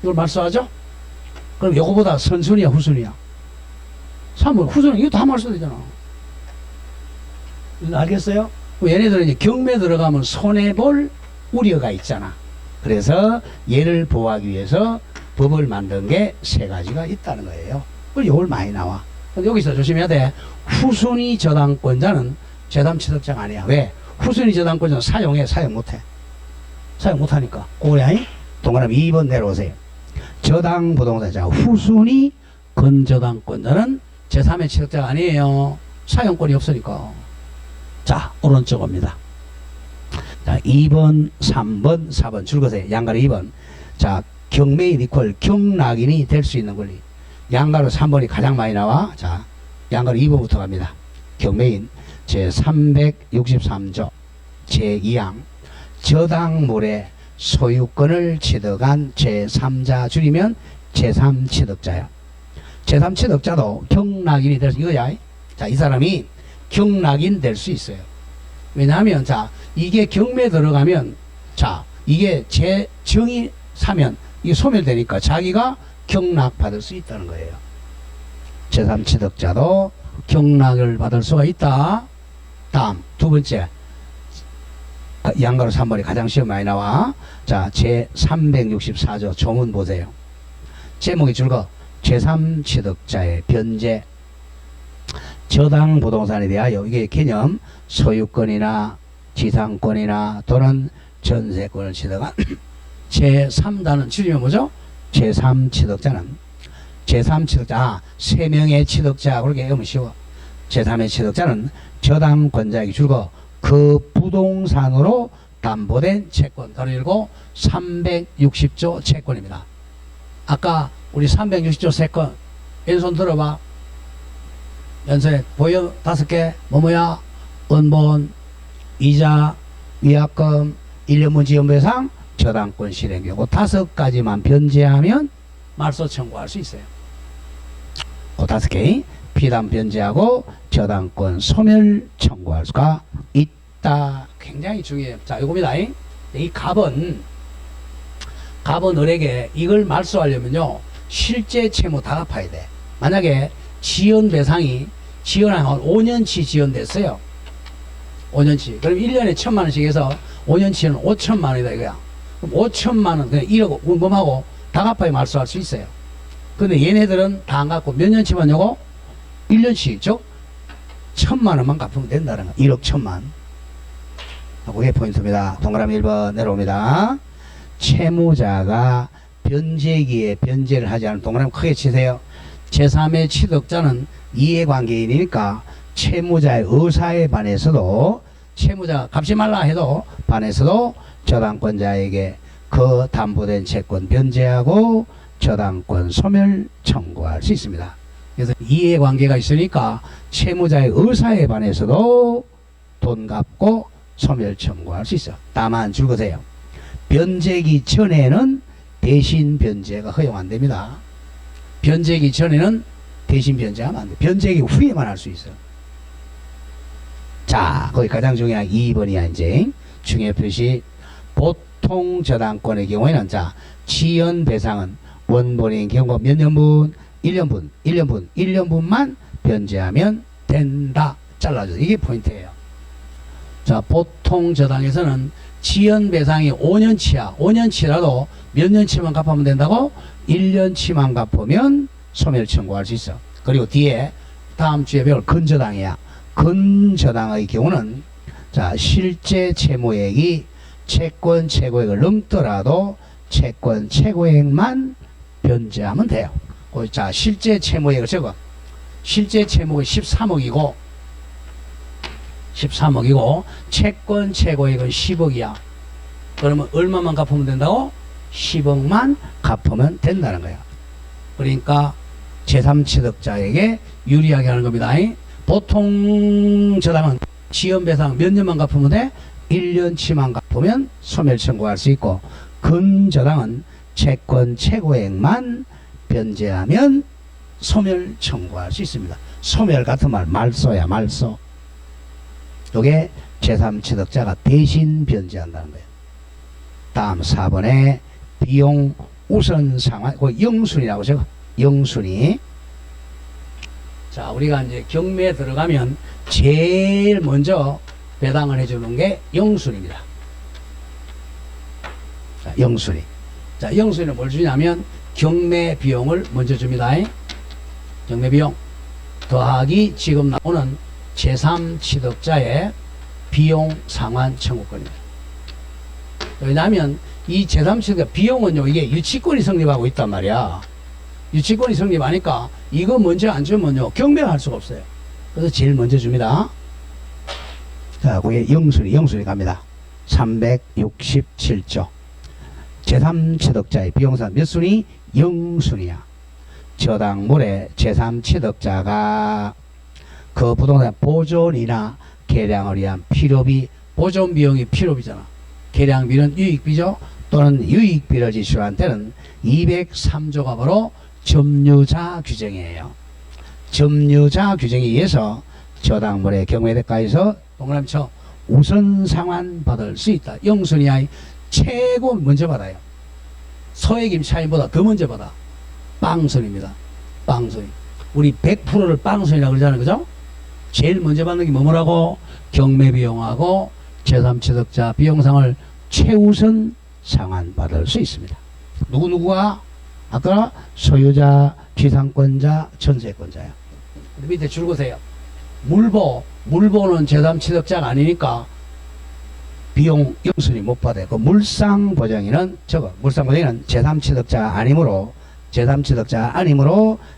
이걸 말소하죠. 그럼 요거보다 선순위야 후순위야? 3월 후순위 이거 다 말소되잖아. 알겠어요? 얘네들은 이제 경매 들어가면 손해볼 우려가 있잖아. 그래서 얘를 보호하기 위해서 법을 만든 게 3가지가 있다는 거예요. 요걸 많이 나와. 근데 여기서 조심해야 돼. 후순위 저당권자는 제3 취득자가 아니야. 왜? 후순위 저당권자는 사용 못해. 사용 못하니까. 그거야. 동그라미 2번 내려오세요. 저당부동산자 후순위 건저당권자는 제3의 취득자가 아니에요. 사용권이 없으니까. 자, 오른쪽 옵니다. 자, 2번, 3번, 4번 줄거세요. 양가로 2번. 자, 경매인 이퀄 경락인이 될 수 있는 권리. 양가로 3번이 가장 많이 나와. 자, 양가로 2번부터 갑니다. 경매인 제363조 제2항 저당물의 소유권을 취득한 제3자 줄이면 제3취득자야. 제3취득자도 경락인이 될 수 이거야. 자, 이 사람이 경락인 될 수 있어요. 왜냐하면 자, 이게 경매 들어가면 자, 이게 정의 사면 이게 소멸되니까 자기가 경락 받을 수 있다는 거예요. 제3취득자도 경락을 받을 수가 있다. 다음 두 번째 양가로 3번이 가장 시험 많이 나와. 자, 제364조 조문 보세요. 제목이 줄거 제3취득자의 변제. 저당 부동산에 대하여 이게 개념 소유권이나 지상권이나 또는 전세권을 취득한 제3자는 줄이면 뭐죠? 제3취득자는 제3취득자 3명의 취득자 그렇게 하면 쉬워. 제3의 취득자는 저당권자에게 줄거 그 부동산으로 담보된 채권 가로열고 360조 채권입니다. 아까 우리 360조 채권 왼손 들어봐. 연세 보여 5개 뭐뭐야? 은본, 이자, 위약금, 1년분 지연배상, 저당권 실행 요거 5가지만 변제하면 말소 청구할 수 있어요. 그 5개 피담 변제하고 저당권 소멸 청구할 수가 있다. 굉장히 중요해요. 자, 이겁니다. 이 갑은 을에게 이걸 말소하려면요, 실제 채무 다 갚아야 돼. 만약에 지연 배상이 한 5년치 지연됐어요. 5년치. 그럼 1년에 1,000만원씩 해서 5년치는 5,000만원이다 이거야. 그럼 5,000만원, 그냥 1억 원금하고 다 갚아야 말소할 수 있어요. 근데 얘네들은 다 안 갚고 몇 년치만 요거? 1년치. 즉 1,000만원만 갚으면 된다는 거. 1억 1,000만. 그게 포인트입니다. 동그라미 1번 내려옵니다. 채무자가 변제기에 변제를 하지 않은, 동그라미 크게 치세요. 제3의 취득자는 이해관계인이니까 채무자의 의사에 반해서도, 채무자가 갚지 말라 해도 반해서도 저당권자에게 그 담보된 채권 변제하고 저당권 소멸 청구할 수 있습니다. 그래서 이해관계가 있으니까 채무자의 의사에 반해서도 돈 갚고 소멸 청구할 수 있어. 다만 줄거세요. 변제기 전에는 대신 변제가 허용 안 됩니다. 변제기 전에는 대신 변제하면 안 돼. 변제기 후에만 할 수 있어. 자, 거기 가장 중요한 2번이야, 이제. 중요 표시. 보통 저당권의 경우에는, 자, 지연 배상은 원본인 경우 몇 년분? 1년분만 변제하면 된다. 잘라줘. 이게 포인트예요. 자, 보통 저당에서는 지연 배상이 5년치야. 5년치라도 몇 년치만 갚으면 된다고? 1년치만 갚으면 소멸 청구할 수 있어. 그리고 뒤에 다음 주에 배울 근저당이야. 근저당의 경우는, 자, 실제 채무액이 채권 최고액을 넘더라도 채권 최고액만 변제하면 돼요. 자, 실제 채무액을 적어. 실제 채무액이 13억이고 채권 최고액은 10억이야. 그러면 얼마만 갚으면 된다고? 10억만 갚으면 된다는 거야. 그러니까 제3취득자에게 유리하게 하는 겁니다. 보통 저당은 지연배상 몇 년만 갚으면 돼? 1년치만 갚으면 소멸 청구할 수 있고, 근저당은 채권 최고액만 변제하면 소멸 청구할 수 있습니다. 소멸 같은 말, 말소야, 말소. 요게 제3취득자가 대신 변제한다는 거예요. 다음 4번에 비용 우선 상환, 영순이라고 적어. 영순이. 자, 우리가 이제 경매에 들어가면 제일 먼저 배당을 해주는 게 영순입니다. 자, 영순이. 자, 영순이는 뭘 주냐면 경매 비용을 먼저 줍니다. 경매 비용 더하기 지금 나오는 제3취득자의 비용 상환 청구권입니다. 왜냐하면 이 제3취득자 비용은요, 이게 유치권이 성립하고 있단 말이야. 유치권이 성립하니까 이거 먼저 안 주면요, 경매할 수가 없어요. 그래서 제일 먼저 줍니다. 자, 그게 영순이 갑니다. 367조. 제3취득자의 비용상 몇 순위? 영순위야. 저당물에 제3취득자가 그 부동산 보존이나 개량을 위한 필요비, 보존 비용이 필요비잖아. 개량비는 유익비죠. 또는 유익비를 지출한 때는 203조가 바로 점유자 규정이에요. 점유자 규정에 의해서 저당물의 경매대가에서 동그라미 쳐 우선 상환 받을 수 있다. 영순위의 최고 먼저 받아요. 소액임 차임보다 더 먼저 받아. 빵순입니다. 빵순이. 우리 100%를 빵순이라고 그러잖아요. 그죠? 제일 먼저 받는 게 뭐라고? 경매비용하고 제3취득자 비용상을 최우선 상환 받을 수 있습니다. 누구누구가? 아까 소유자, 지상권자, 전세권자야. 밑에 줄거세요. 물보는 제3취득자가 아니니까 비용 영순이 못 받아요. 그 물상보장인은 저거, 물상보장인은 제3취득자가 아니므로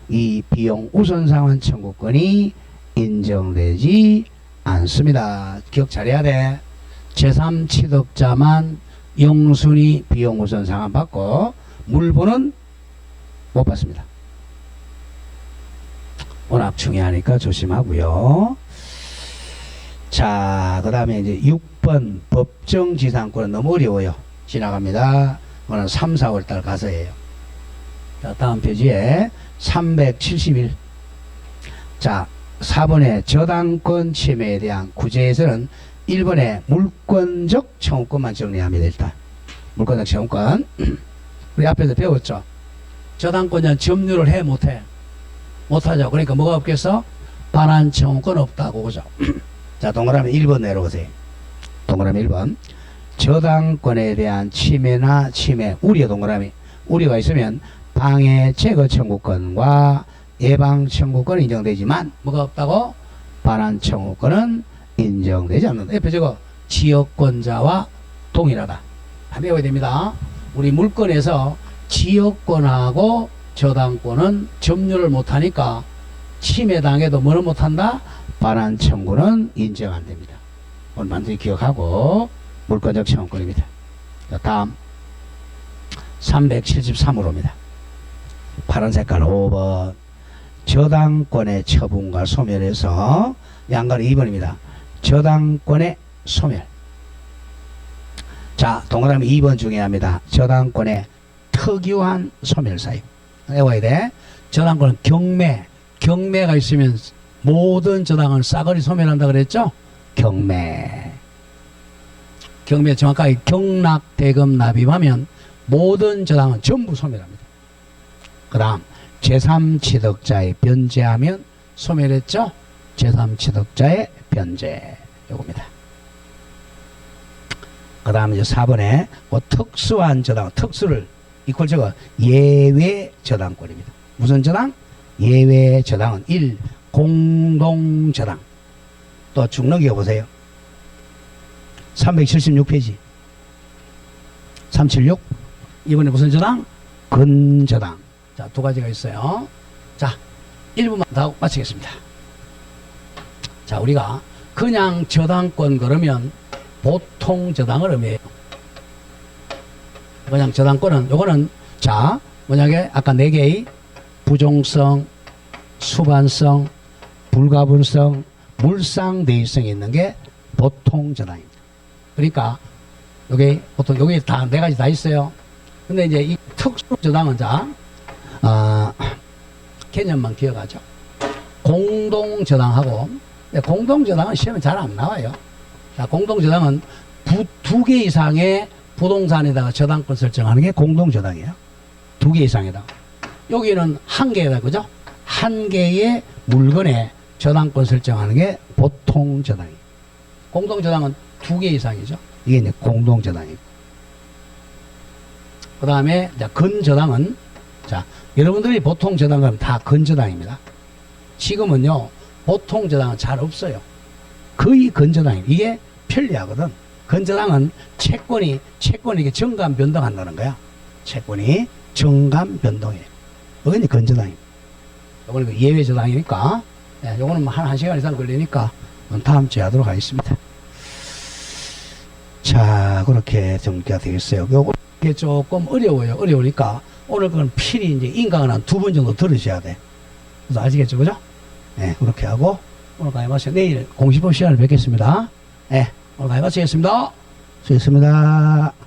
이 비용 우선상환 청구권이 인정되지 않습니다. 기억 잘해야 돼. 제3취득자만 영순위 비용 우선상환 받고 물보는 못 받습니다. 워낙 중요하니까 조심하고요. 자, 그 다음에 이제 6번 법정지상권은 너무 어려워요. 지나갑니다. 그거는 3, 4월달 가서예요. 자, 다음 페이지에 371. 자, 4번의 저당권 침해에 대한 구제에서는 1번의 물권적 청구권만 정리합니다. 일단 물권적 청구권 우리 앞에서 배웠죠. 저당권자는 점유를 해 못해? 못하죠. 그러니까 뭐가 없겠어? 반환 청구권 없다고. 그죠? 자, 동그라미 1번 내려오세요. 동그라미 1번. 저당권에 대한 침해나 침해 우려. 동그라미 우려가 있으면 방해 제거 청구권과 예방 청구권은 인정되지만 뭐가 없다고? 반환 청구권은 인정되지 않는다. 옆에 저거 지역권자와 동일하다. 다 배워야 됩니다. 우리 물권에서 지역권하고 저당권은 점유를 못하니까 침해당해도 뭐를 못한다? 반환 청구는 인정 안됩니다. 오늘 만들기 기억하고 물권적 청구권입니다. 자, 다음 373호로입니다. 파란 색깔 5번. 저당권의 처분과 소멸에서 양가리 2번입니다. 저당권의 소멸. 자, 동그라미 2번 중요합니다. 저당권의 특유한 소멸 사유. 외워야 돼. 저당권은 경매가 있으면 모든 저당은 싸그리 소멸한다 그랬죠? 경매 정확하게 경락 대금 납입하면 모든 저당은 전부 소멸합니다. 그 다음 제3취득자의 변제하면 소멸했죠? 제3취득자의 변제 요겁니다. 그 다음 이제 4번에 특수한 저당, 특수를 이퀄 저거 예외 저당권입니다. 무슨 저당? 예외 저당은 1. 공동 저당. 또 쭉 넘겨보세요. 376페이지 376. 이번에 무슨 저당? 근저당. 자, 두 가지가 있어요. 자, 1부만 더 하고 마치겠습니다. 자, 우리가 그냥 저당권 그러면 보통 저당을 의미해요. 그냥 저당권은 요거는 자, 만약에 아까 4개의 부종성, 수반성, 불가분성, 물상대위성이 있는 게 보통 저당입니다. 그러니까 여기 보통 여기 다 4가지 다 있어요. 근데 이제 이 특수 저당은 자, 개념만 기억하죠. 공동 저당하고, 공동 저당은 시험에 잘 안 나와요. 자, 공동 저당은 2개 이상의 부동산에다가 저당권 설정하는 게 공동 저당이에요. 2개 이상에다가. 여기는 1개에다, 그죠? 1개의 물건에 저당권 설정하는 게 보통 저당이에요. 공동 저당은 2개 이상이죠. 이게 이제 공동 저당이고. 그 다음에 근저당은, 자, 여러분들이 보통 저당 그러면 다 근저당입니다. 지금은요, 보통 저당은 잘 없어요. 거의 근저당입니다. 이게 편리하거든. 근저당은 채권이 이게 정감 변동한다는 거야. 채권이 정감 변동해요. 이게 근저당입니다. 이거는 예외 저당이니까, 예, 요거는 한 시간 이상 걸리니까 다음 주에 하도록 하겠습니다. 자, 그렇게 정리가 되겠어요. 요게 조금 어려워요. 어려우니까 오늘 그건 필히 이제 인강을 한 2번 정도 들으셔야 돼. 그래서 아시겠죠? 그죠? 네, 그렇게 하고 오늘 강의 마치고 내일 공시법 시간을 뵙겠습니다. 네, 오늘 강의 마치겠습니다. 수고했습니다.